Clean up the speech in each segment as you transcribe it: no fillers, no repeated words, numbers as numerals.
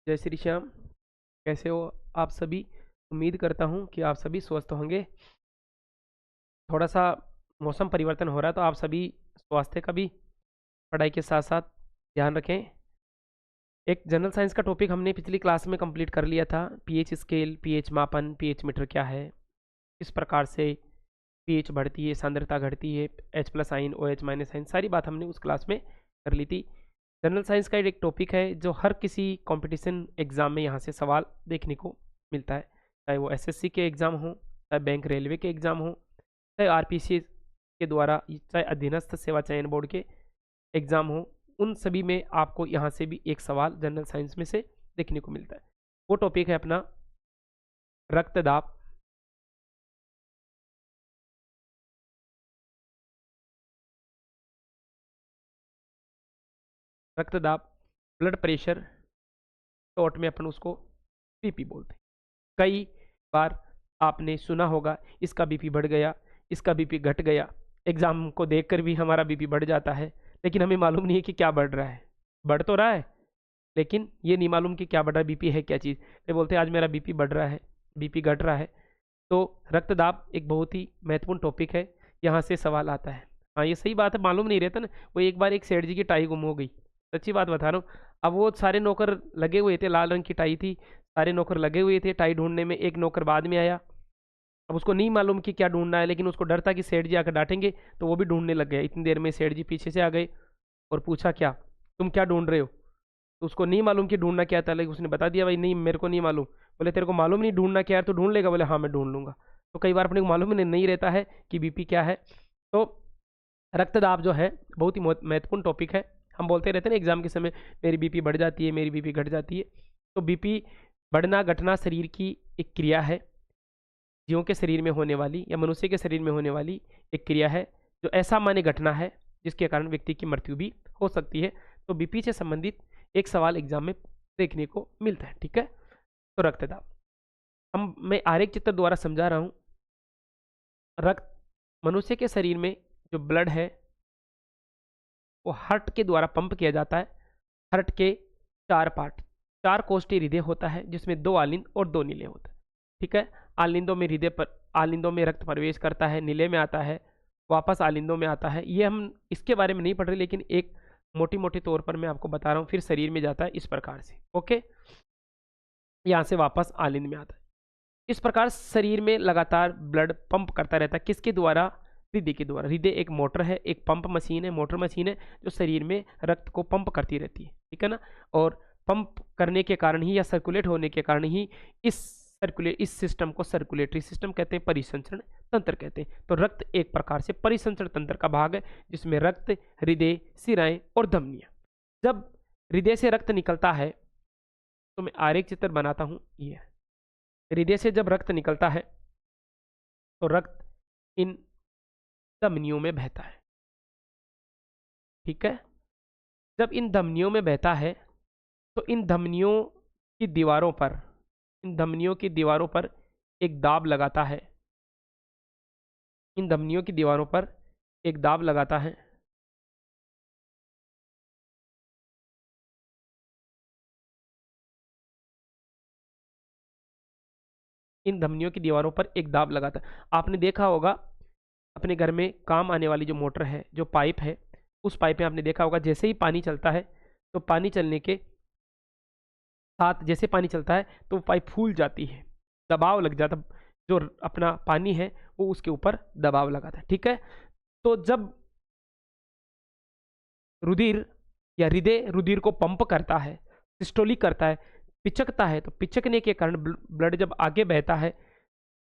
जय श्री श्याम। कैसे हो आप सभी? उम्मीद करता हूँ कि आप सभी स्वस्थ होंगे। थोड़ा सा मौसम परिवर्तन हो रहा है तो आप सभी स्वास्थ्य का भी पढ़ाई के साथ साथ ध्यान रखें। एक जनरल साइंस का टॉपिक हमने पिछली क्लास में कंप्लीट कर लिया था। पीएच स्केल, पीएच मापन, पीएच मीटर क्या है, किस प्रकार से पीएच बढ़ती है, सांद्रता घटती है, एच प्लस आइन, ओ एच माइनस आइन, सारी बात हमने उस क्लास में कर ली थी। जनरल साइंस का एक टॉपिक है जो हर किसी कंपटीशन एग्जाम में यहाँ से सवाल देखने को मिलता है, चाहे वो एसएससी के एग्ज़ाम हो, चाहे बैंक रेलवे के एग्ज़ाम हो, चाहे आरपीसी के द्वारा, चाहे अधीनस्थ सेवा चयन बोर्ड के एग्ज़ाम हो। उन सभी में आपको यहाँ से भी एक सवाल जनरल साइंस में से देखने को मिलता है। वो टॉपिक है अपना रक्तदाब। रक्तदाब, ब्लड प्रेशर, शॉर्ट में अपन उसको बीपी बोलते हैं। कई बार आपने सुना होगा इसका बीपी बढ़ गया, इसका बीपी घट गया। एग्जाम को देखकर भी हमारा बीपी बढ़ जाता है, लेकिन हमें मालूम नहीं है कि क्या बढ़ रहा है। बढ़ तो रहा है लेकिन ये नहीं मालूम कि क्या बढ़ रहा है, बीपी है क्या चीज़। ये बोलते हैं आज मेरा बीपी बढ़ रहा है, बीपी घट रहा है। तो रक्तदाब एक बहुत ही महत्वपूर्ण टॉपिक है, यहाँ से सवाल आता है। हाँ, ये सही बात है, मालूम नहीं रहता ना। वो एक बार एक सेठ जी की टाई गुम हो गई, सच्ची बात बता रहा हूँ। अब वो सारे नौकर लगे हुए थे, लाल रंग की टाई थी, सारे नौकर लगे हुए थे टाई ढूंढने में। एक नौकर बाद में आया, अब उसको नहीं मालूम कि क्या ढूंढना है, लेकिन उसको डर था कि सेठ जी आकर डांटेंगे, तो वो भी ढूंढने लग गया। इतनी देर में सेठ जी पीछे से आ गए और पूछा क्या तुम क्या ढूंढ रहे हो। तो उसको नहीं मालूम कि ढूंढना क्या था, लेकिन उसने बता दिया भाई नहीं मेरे को नहीं मालूम। बोले तेरे को मालूम नहीं ढूंढना क्या है तो ढूंढ लेगा। बोले हाँ मैं ढूंढ लूंगा। तो कई बार अपने को मालूम नहीं रहता है कि बीपी क्या है। तो रक्तदाब जो है बहुत ही महत्वपूर्ण टॉपिक है। हम बोलते रहते हैं ना एग्जाम के समय, मेरी बीपी बढ़ जाती है, मेरी बीपी घट जाती है। तो बीपी बढ़ना घटना शरीर की एक क्रिया है, जीवों के शरीर में होने वाली या मनुष्य के शरीर में होने वाली एक क्रिया है, जो ऐसा मान्य घटना है जिसके कारण व्यक्ति की मृत्यु भी हो सकती है। तो बीपी से संबंधित एक सवाल एग्जाम में देखने को मिलता है। ठीक है, तो रक्तदाब हम मैं आरेख चित्र द्वारा समझा रहा हूँ। रक्त मनुष्य के शरीर में जो ब्लड है वो हार्ट के द्वारा पंप किया जाता है। हार्ट के चार पार्ट, चार कोष्ठी हृदय होता है जिसमें दो आलिंद और दो नीले होते हैं। ठीक है, आलिंदों में हृदय पर आलिंदों में रक्त प्रवेश करता है, नीले में आता है, वापस आलिंदों में आता है। ये हम इसके बारे में नहीं पढ़ रहे, लेकिन एक मोटी मोटी तौर पर मैं आपको बता रहा हूँ। फिर शरीर में जाता है इस प्रकार से, ओके, यहाँ से वापस आलिंद में आता है। इस प्रकार शरीर में लगातार ब्लड पंप करता रहता है। किसके द्वारा? हृदय के द्वारा। हृदय एक मोटर है, एक पंप मशीन है, मोटर मशीन है जो शरीर में रक्त को पंप करती रहती है। ठीक है ना। और पंप करने के कारण ही या सर्कुलेट होने के कारण ही इस सिस्टम को सर्कुलेटरी सिस्टम कहते हैं, परिसंचरण तंत्र कहते हैं। तो रक्त एक प्रकार से परिसंचरण तंत्र का भाग है, जिसमें रक्त, हृदय, शिराएं और धमनियां। जब हृदय से रक्त निकलता है तो मैं आरेख चित्र बनाता हूं। ये हृदय से जब रक्त निकलता है तो रक्त इन धमनियों में बहता है। ठीक है, जब इन धमनियों में बहता है तो इन धमनियों की दीवारों पर एक दाब लगाता है। इन धमनियों की दीवारों पर एक दाब लगाता है। इन धमनियों की दीवारों पर एक दाब लगाता है। आपने देखा होगा अपने घर में काम आने वाली जो मोटर है, जो पाइप है, उस पाइप में आपने देखा होगा जैसे ही पानी चलता है तो पानी चलने के साथ जैसे पानी चलता है तो पाइप फूल जाती है, दबाव लग जाता, जो अपना पानी है वो उसके ऊपर दबाव लगाता है। ठीक है, तो जब रुधिर या हृदय रुधिर को पंप करता है, सिस्टोलिक करता है, पिचकता है, तो पिचकने के कारण ब्लड जब आगे बहता है,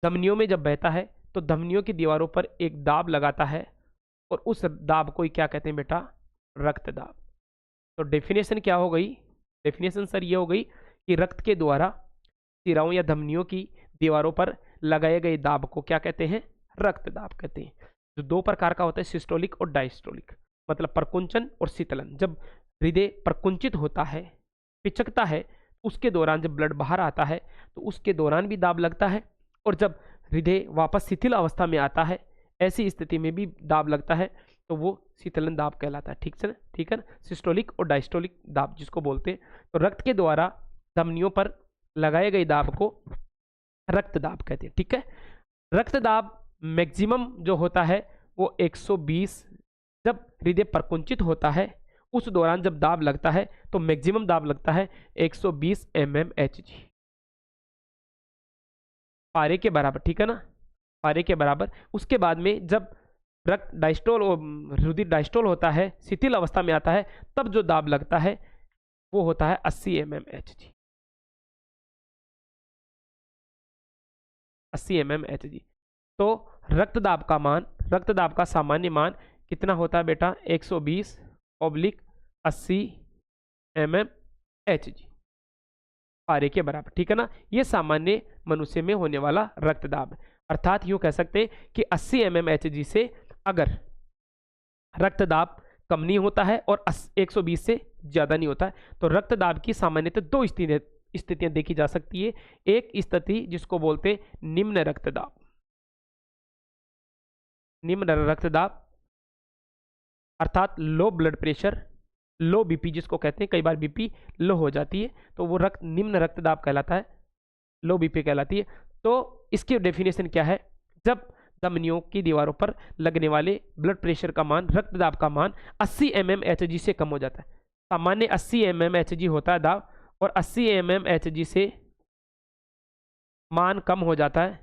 धमनियों में जब बहता है तो धमनियों की दीवारों पर एक दाब लगाता है, और उस दाब को ही क्या कहते हैं बेटा? रक्तदाब। तो डेफिनेशन क्या हो गई? डेफिनेशन सर ये हो गई कि रक्त के द्वारा सिराओं या धमनियों की दीवारों पर लगाए गए दाब को क्या कहते हैं? रक्तदाब कहते हैं। जो दो प्रकार का होता है, सिस्टोलिक और डायस्टोलिक, मतलब प्रकुंचन और शीतलन। जब हृदय प्रकुंचित होता है, पिचकता है, उसके दौरान जब ब्लड बाहर आता है तो उसके दौरान भी दाब लगता है, और जब हृदय वापस शिथिल अवस्था में आता है ऐसी स्थिति में भी दाब लगता है, तो वो शीतलन दाब कहलाता है। ठीक है ना, सिस्टोलिक और डायस्टोलिक दाब जिसको बोलते हैं। तो रक्त के द्वारा धमनियों पर लगाए गए दाब को रक्त दाब कहते हैं। ठीक है, रक्त दाब मैक्सिमम जो होता है वो 120, जब हृदय प्रकुंचित होता है उस दौरान जब दाब लगता है तो मैक्सिमम दाब लगता है 120 mmHg, पारे के बराबर। ठीक है ना, पारे के बराबर। उसके बाद में जब रक्त डायस्टोल और रुधिर डायस्टोल होता है, शिथिल अवस्था में आता है, तब जो दाब लगता है वो होता है 80 mmHg, 80 mmHg। तो रक्तदाब का मान, रक्तदाब का सामान्य मान कितना होता है बेटा? 120/80 mmHg, पारे के बराबर। ठीक है ना, ये सामान्य मनुष्य में होने वाला रक्तदाब है। अर्थात यूं कह सकते हैं कि 80 mmHg से अगर रक्तदाब कम नहीं होता है और 120 से ज्यादा नहीं होता है, तो रक्तदाब की सामान्यतः दो स्थितियां देखी जा सकती है। एक स्थिति जिसको बोलते हैं निम्न रक्तदाब, निम्न रक्तदाब अर्थात लो ब्लड प्रेशर, लो बीपी जिसको कहते हैं। कई बार बीपी लो हो जाती है तो वो निम्न रक्तदाब कहलाता है, लो बीपी कहलाती है। तो इसकी डेफिनेशन क्या है? जब धमनियों की दीवारों पर लगने वाले ब्लड प्रेशर का मान, रक्तदाब का मान 80 mmHg से कम हो जाता है। सामान्य 80 mmHg होता है दाब, और 80 mmHg से मान कम हो जाता है,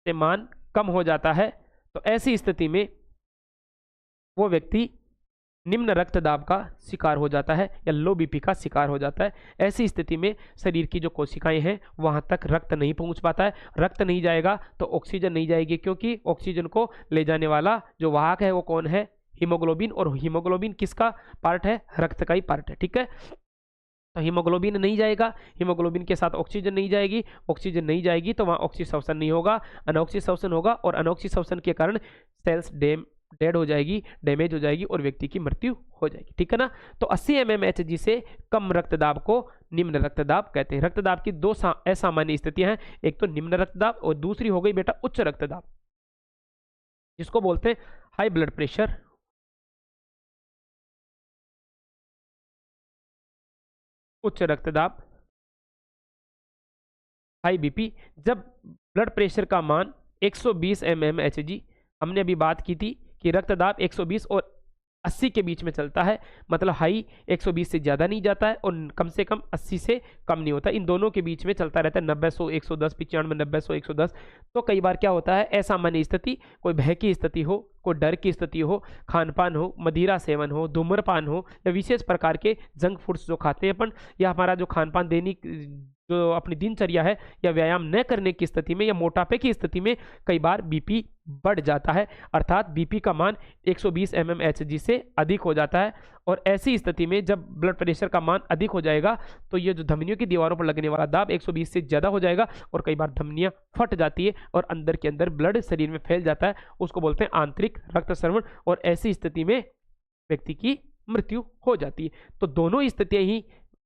से मान कम हो जाता है, तो ऐसी स्थिति में वो व्यक्ति निम्न रक्तदाब का शिकार हो जाता है या लो बीपी का शिकार हो जाता है। ऐसी स्थिति में शरीर की जो कोशिकाएं हैं वहां तक रक्त नहीं पहुंच पाता है। रक्त नहीं जाएगा तो ऑक्सीजन नहीं जाएगी, क्योंकि ऑक्सीजन को ले जाने वाला जो वाहक है वो कौन है? हीमोग्लोबिन। और हीमोग्लोबिन किसका पार्ट है? रक्त का ही पार्ट है। ठीक है, तो हीमोग्लोबिन नहीं जाएगा, हीमोग्लोबिन के साथ ऑक्सीजन नहीं जाएगी, ऑक्सीजन नहीं जाएगी तो वहां ऑक्सीशोषण नहीं होगा, अनऑक्सीशोषण होगा, और अनऑक्सीशोषण के कारण सेल्स डेड हो जाएगी, डैमेज हो जाएगी और व्यक्ति की मृत्यु हो जाएगी। ठीक है ना, तो 80 mmHg से कम रक्तदाब को निम्न रक्तदाब कहते हैं। रक्तदाब की दो असामान्य स्थितियां हैं, एक तो निम्न रक्तदाब और दूसरी हो गई बेटा उच्च रक्तदाब, जिसको बोलते हैं हाई ब्लड प्रेशर, उच्च रक्तदाब, हाई बीपी। जब ब्लड प्रेशर का मान 120 mmHg, हमने अभी बात की थी कि रक्तदाब 120 और 80 के बीच में चलता है, मतलब हाई 120 से ज़्यादा नहीं जाता है और कम से कम 80 से कम नहीं होता, इन दोनों के बीच में चलता रहता है। 90 100 110, 95 90 100 110। तो कई बार क्या होता है, असामान्य स्थिति, कोई भय की स्थिति हो, कोई डर की स्थिति हो, खानपान हो, मदिरा सेवन हो, धूम्रपान हो, या विशेष प्रकार के जंक फूड्स जो खाते हैं अपन, या हमारा जो खानपान दैनिक जो अपनी दिनचर्या है, या व्यायाम न करने की स्थिति में, या मोटापे की स्थिति में कई बार बीपी बढ़ जाता है। अर्थात बीपी का मान 120 mmHg से अधिक हो जाता है, और ऐसी स्थिति में जब ब्लड प्रेशर का मान अधिक हो जाएगा तो ये जो धमनियों की दीवारों पर लगने वाला दाब 120 से ज़्यादा हो जाएगा, और कई बार धमनियाँ फट जाती है और अंदर के अंदर ब्लड शरीर में फैल जाता है, उसको बोलते हैं आंतरिक रक्तस्राव, और ऐसी स्थिति में व्यक्ति की मृत्यु हो जाती है। तो दोनों स्थितियाँ ही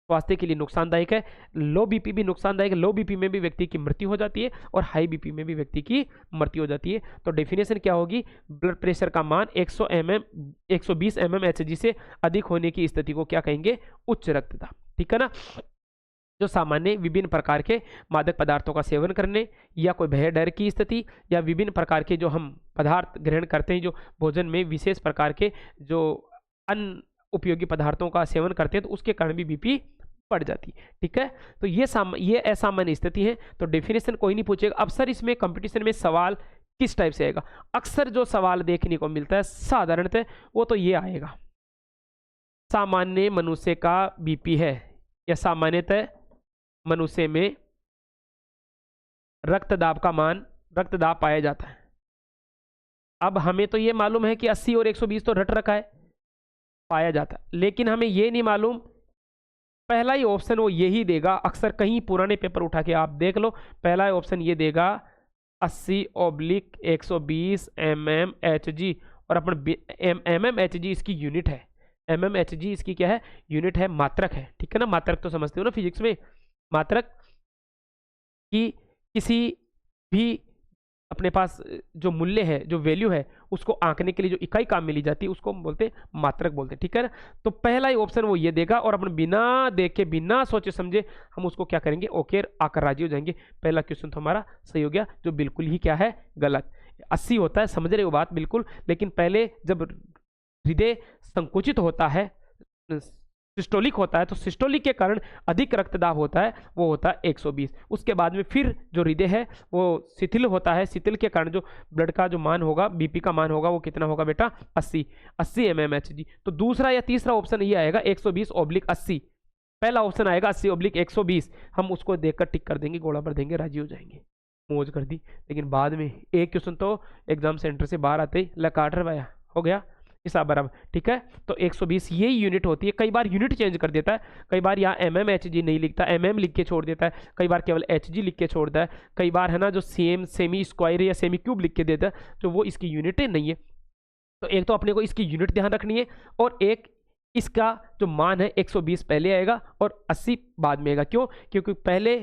स्वास्थ्य के लिए नुकसानदायक है। लो बीपी भी नुकसानदायक है, लो बीपी में भी व्यक्ति की मृत्यु हो जाती है और हाई बीपी में भी व्यक्ति की मृत्यु हो जाती है। तो डेफिनेशन क्या होगी? ब्लड प्रेशर का मान 120 mmHg से अधिक होने की स्थिति को क्या कहेंगे? उच्च रक्तदाब। ठीक है ना, जो सामान्य विभिन्न प्रकार के मादक पदार्थों का सेवन करने, या कोई भय डर की स्थिति, या विभिन्न प्रकार के जो हम पदार्थ ग्रहण करते हैं, जो भोजन में विशेष प्रकार के जो अन उपयोगी पदार्थों का सेवन करते हैं, तो उसके कारण भी बीपी बढ़ जाती है। ठीक है, तो ये असामान्य स्थिति है। तो डेफिनेशन कोई नहीं पूछेगा। अब सर इसमें कंपटीशन में सवाल किस टाइप से आएगा? अक्सर जो सवाल देखने को मिलता है साधारणतः वो तो ये आएगा, सामान्य मनुष्य का बीपी है, या सामान्यतः मनुष्य में रक्तदाब का मान, रक्तदाब पाया जाता है। अब हमें तो ये मालूम है कि 80 और 120 तो रट रखा है, पाया जाता है, लेकिन हमें ये नहीं मालूम, पहला ही ऑप्शन वो यही देगा। अक्सर कहीं पुराने पेपर उठा के आप देख लो, पहला ही ऑप्शन ये देगा 80/120 mmHg, और अपन mmHg इसकी यूनिट है, mmHg इसकी क्या है? यूनिट है, मात्रक है। ठीक है ना, मात्रक तो समझते हो ना फिजिक्स में, मात्रक की किसी भी अपने पास जो मूल्य है, जो वैल्यू है, उसको आंकने के लिए जो इकाई काम में ली जाती है उसको हम बोलते हैं मात्रक बोलते हैं, ठीक है ना। तो पहला ही ऑप्शन वो ये देगा और अपन बिना देखे बिना सोचे समझे हम उसको क्या करेंगे, ओके आकर राजी हो जाएंगे। पहला क्वेश्चन तो हमारा सही हो गया, जो बिल्कुल ही क्या है, गलत। 80 होता है, समझ रहे हो बात बिल्कुल, लेकिन पहले जब हृदय संकुचित होता है, सिस्टोलिक होता है, तो सिस्टोलिक के कारण अधिक रक्तदाब होता है, वो होता है 120। उसके बाद में फिर जो हृदय है वो शिथिल होता है, शिथिल के कारण जो ब्लड का जो मान होगा, बीपी का मान होगा, वो कितना होगा बेटा, 80 mmHg। तो दूसरा या तीसरा ऑप्शन ये आएगा 120/80। पहला ऑप्शन आएगा 80/120, हम उसको देखकर टिक कर देंगे, गोला भर देंगे, राजी हो जाएंगे, मौज कर दी। लेकिन बाद में एक क्वेश्चन तो एग्जाम सेंटर से बाहर आते ही लकाटर वाया हो गया हिसाब बराबर, ठीक है। तो 120 यही यूनिट होती है। कई बार यूनिट चेंज कर देता है, कई बार यहाँ mmHg नहीं लिखता, लिख के छोड़ देता है, कई बार केवल Hg लिख के छोड़ता है, कई बार है ना जो सेमी स्क्वायर या सेमी क्यूब लिख के देता है, तो वो इसकी यूनिट नहीं है। तो एक तो अपने को इसकी यूनिट ध्यान रखनी है, और एक इसका जो मान है 120 पहले आएगा और 80 बाद में आएगा। क्यों? क्योंकि पहले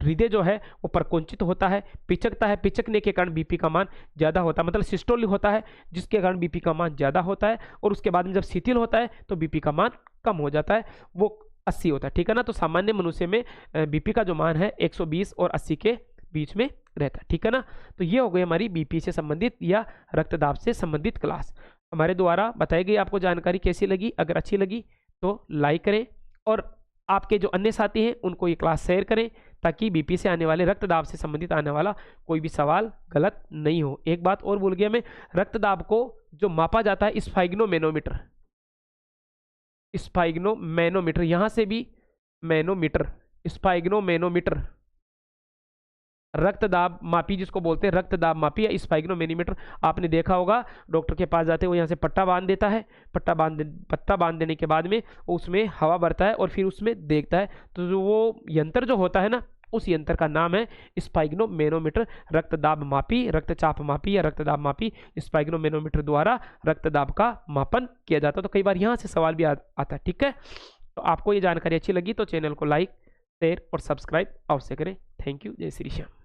हृदय जो है वो प्रकुंचित होता है, पिचकता है, पिचकने के कारण बीपी का मान ज़्यादा होता है, मतलब सिस्टोलिक होता है, जिसके कारण बीपी का मान ज़्यादा होता है, और उसके बाद में जब शिथिल होता है तो बीपी का मान कम हो जाता है, वो 80 होता है, ठीक है ना। तो सामान्य मनुष्य में बीपी का जो मान है 120 और 80 के बीच में रहता है, ठीक है ना। तो ये हो गई हमारी बीपी से संबंधित या रक्तदाब से संबंधित क्लास। हमारे द्वारा बताई गई आपको जानकारी कैसी लगी? अगर अच्छी लगी तो लाइक करें, और आपके जो अन्य साथी हैं उनको ये क्लास शेयर करें, ताकि बीपी से आने वाले, रक्तदाब से संबंधित आने वाला कोई भी सवाल गलत नहीं हो। एक बात और भूल गया मैं, रक्तदाब को जो मापा जाता है स्फाइग्नोमैनोमीटर, स्फाइग्नोमैनोमीटर, यहाँ से भी मैनोमीटर, स्फाइग्नोमैनोमीटर, रक्तदाब मापी जिसको बोलते हैं, रक्तदाब मापी या स्फाइग्नोमैनोमीटर। आपने देखा होगा डॉक्टर के पास जाते हैं, वो यहाँ से पट्टा बांध देता है, पट्टा बांध देने के बाद में उसमें हवा भरता है और फिर उसमें देखता है। तो जो वो यंत्र जो होता है ना, उस यंत्र का नाम है स्फाइग्नोमैनोमीटर। रक्तदाब मापी, रक्तचाप मापी या रक्तदाब मापी स्फाइग्नोमैनोमीटर द्वारा रक्तदाब का मापन किया जाता है। तो कई बार यहाँ से सवाल भी आता है, ठीक है। तो आपको ये जानकारी अच्छी लगी तो चैनल को लाइक, शेयर और सब्सक्राइब अवश्य करें। Thank you. जय श्री श्याम।